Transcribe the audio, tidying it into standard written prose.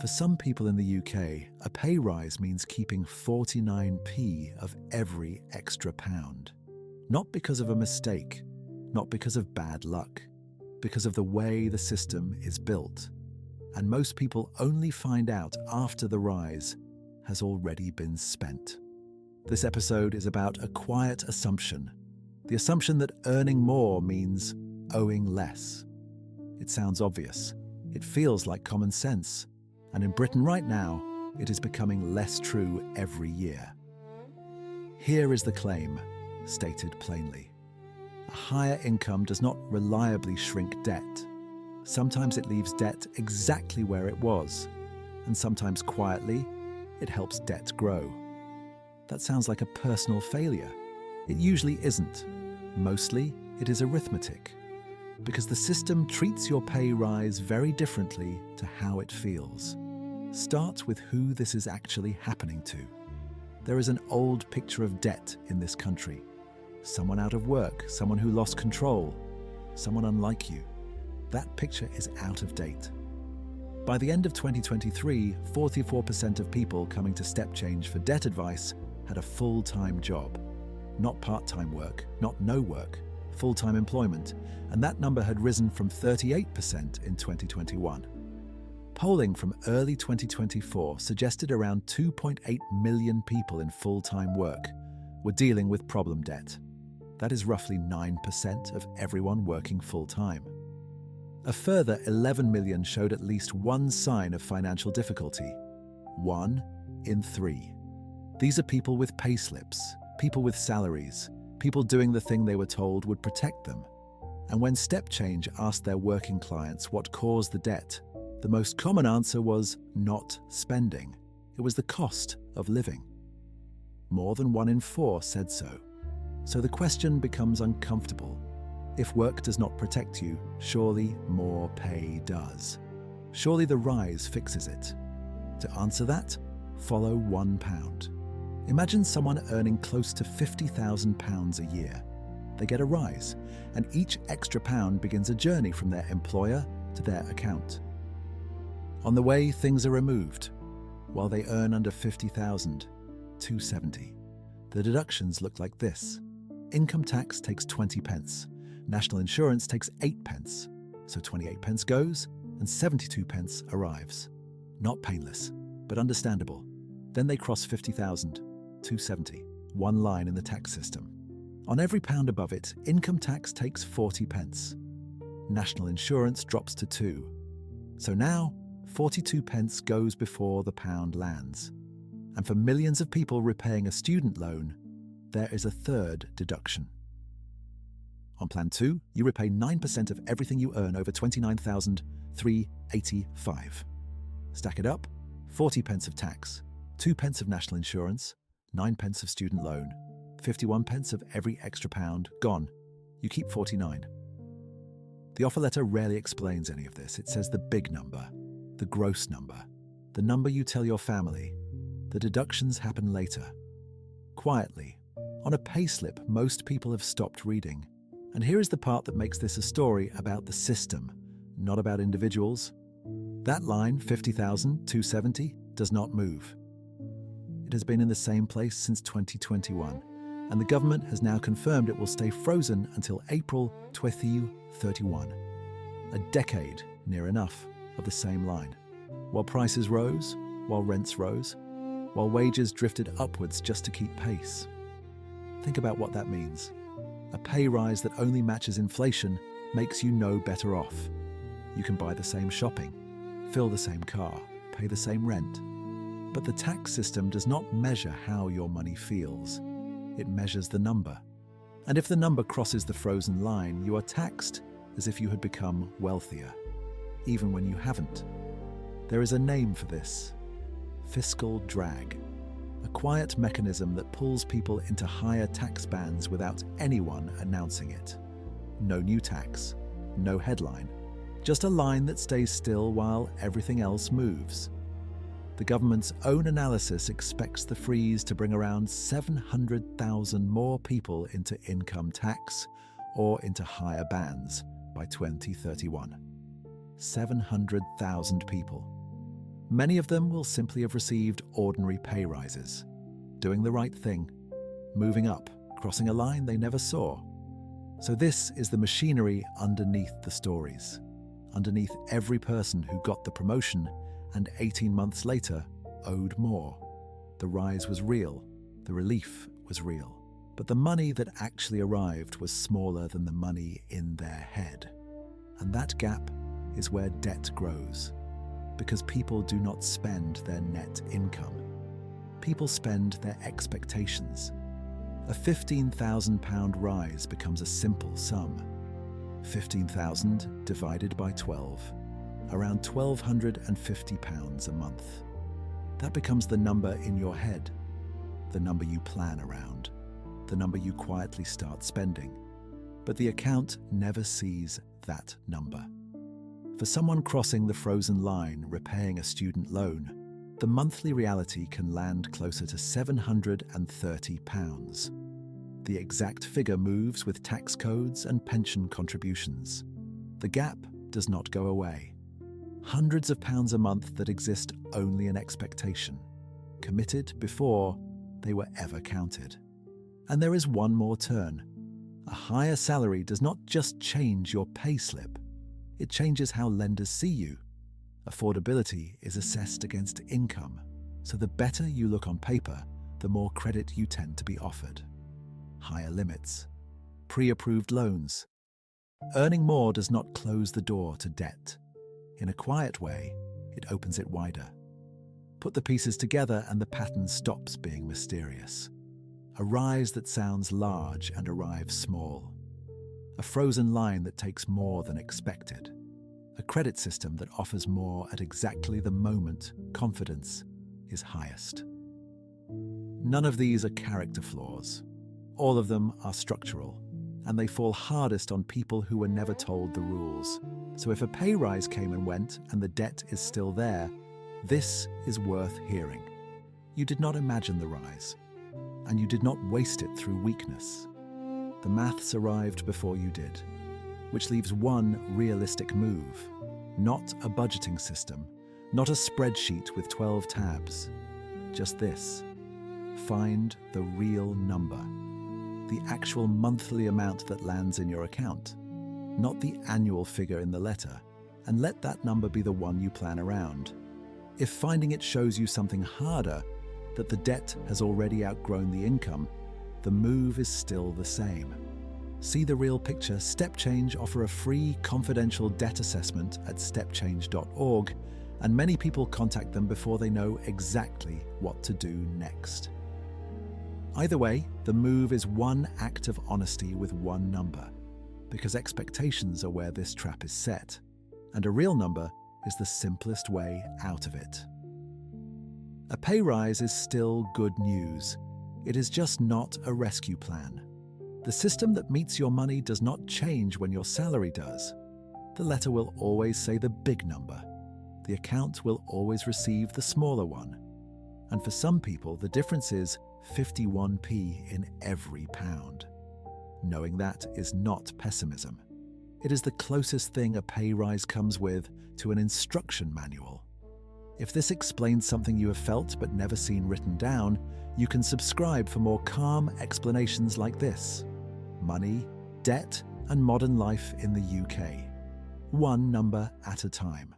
For some people in the UK, a pay rise means keeping 49p of every extra pound. Not because of a mistake, not because of bad luck, because of the way the system is built. And most people only find out after the rise has already been spent. This episode is about a quiet assumption, the assumption that earning more means owing less. It sounds obvious. It feels like common sense. And in Britain right now, it is becoming less true every year. Here is the claim, stated plainly. A higher income does not reliably shrink debt. Sometimes it leaves debt exactly where it was, and sometimes quietly, it helps debt grow. That sounds like a personal failure. It usually isn't. Mostly, it is arithmetic. Because the system treats your pay rise very differently to how it feels. Start with who this is actually happening to. There is an old picture of debt in this country. Someone out of work, someone who lost control, someone unlike you. That picture is out of date. By the end of 2023, 44% of people coming to Step Change for debt advice had a full-time job. Not part-time work, not no work, full-time employment, and that number had risen from 38% in 2021. Polling from early 2024 suggested around 2.8 million people in full-time work were dealing with problem debt. That is roughly 9% of everyone working full-time. A further 11 million showed at least one sign of financial difficulty. 1 in 3. These are people with pay slips, people with salaries, people doing the thing they were told would protect them. And when Step Change asked their working clients what caused the debt, the most common answer was not spending. It was the cost of living. More than 1 in 4 said so. So the question becomes uncomfortable. If work does not protect you, surely more pay does. Surely the rise fixes it. To answer that, follow £1. Imagine someone earning close to £50,000 a year. They get a rise, and each extra pound begins a journey from their employer to their account. On the way, things are removed. While they earn under £50,000, £270. The deductions look like this. Income tax takes 20 pence. National insurance takes 8 pence. So 28 pence goes, and 72 pence arrives. Not painless, but understandable. Then they cross 50,000, £270. One line in the tax system. On every pound above it, income tax takes 40 pence. National insurance drops to 2. So now, 42 pence goes before the pound lands. And for millions of people repaying a student loan, there is a third deduction. On Plan 2, you repay 9% of everything you earn over £29,385. Stack it up, 40 pence of tax, 2 pence of national insurance, 9 pence of student loan, 51 pence of every extra pound, gone. You keep 49. The offer letter rarely explains any of this. It says the big number. The gross number, the number you tell your family. The deductions happen later. Quietly, on a payslip most people have stopped reading. And here is the part that makes this a story about the system, not about individuals. That line, 50,270, does not move. It has been in the same place since 2021, and the government has now confirmed it will stay frozen until April 2031. A decade, near enough, of the same line. While prices rose, while rents rose, while wages drifted upwards just to keep pace. Think about what that means. A pay rise that only matches inflation makes you no better off. You can buy the same shopping, fill the same car, pay the same rent. But the tax system does not measure how your money feels. It measures the number. And if the number crosses the frozen line, you are taxed as if you had become wealthier, even when you haven't. There is a name for this: fiscal drag, a quiet mechanism that pulls people into higher tax bands without anyone announcing it. No new tax, no headline, just a line that stays still while everything else moves. The government's own analysis expects the freeze to bring around 700,000 more people into income tax or into higher bands by 2031. 700,000 people. Many of them will simply have received ordinary pay rises, doing the right thing, moving up, crossing a line they never saw. So this is the machinery underneath the stories, underneath every person who got the promotion and 18 months later owed more. The rise was real, the relief was real, but the money that actually arrived was smaller than the money in their head. And that gap is where debt grows, because people do not spend their net income. People spend their expectations. A £15,000 rise becomes a simple sum. 15,000 divided by 12, around £1,250 a month. That becomes the number in your head, the number you plan around, the number you quietly start spending. But the account never sees that number. For someone crossing the frozen line repaying a student loan, the monthly reality can land closer to £730. The exact figure moves with tax codes and pension contributions. The gap does not go away. Hundreds of pounds a month that exist only in expectation, committed before they were ever counted. And there is one more turn. A higher salary does not just change your payslip, it changes how lenders see you. Affordability is assessed against income, so the better you look on paper, the more credit you tend to be offered. Higher limits, pre-approved loans. Earning more does not close the door to debt. In a quiet way, it opens it wider. Put the pieces together and the pattern stops being mysterious. A rise that sounds large and arrives small. A frozen line that takes more than expected. A credit system that offers more at exactly the moment confidence is highest. None of these are character flaws. All of them are structural, and they fall hardest on people who were never told the rules. So if a pay rise came and went and the debt is still there, this is worth hearing. You did not imagine the rise, and you did not waste it through weakness. The maths arrived before you did, which leaves one realistic move. Not a budgeting system, not a spreadsheet with 12 tabs. Just this. Find the real number. The actual monthly amount that lands in your account, not the annual figure in the letter, and let that number be the one you plan around. If finding it shows you something harder, that the debt has already outgrown the income, the move is still the same. See the real picture. StepChange offer a free confidential debt assessment at stepchange.org, and many people contact them before they know exactly what to do next. Either way, the move is one act of honesty with one number, because expectations are where this trap is set, and a real number is the simplest way out of it. A pay rise is still good news. It is just not a rescue plan. The system that meets your money does not change when your salary does. The letter will always say the big number. The account will always receive the smaller one. And for some people, the difference is 51p in every pound. Knowing that is not pessimism. It is the closest thing a pay rise comes with to an instruction manual. If this explains something you have felt but never seen written down, you can subscribe for more calm explanations like this. Money, debt, and modern life in the UK. One number at a time.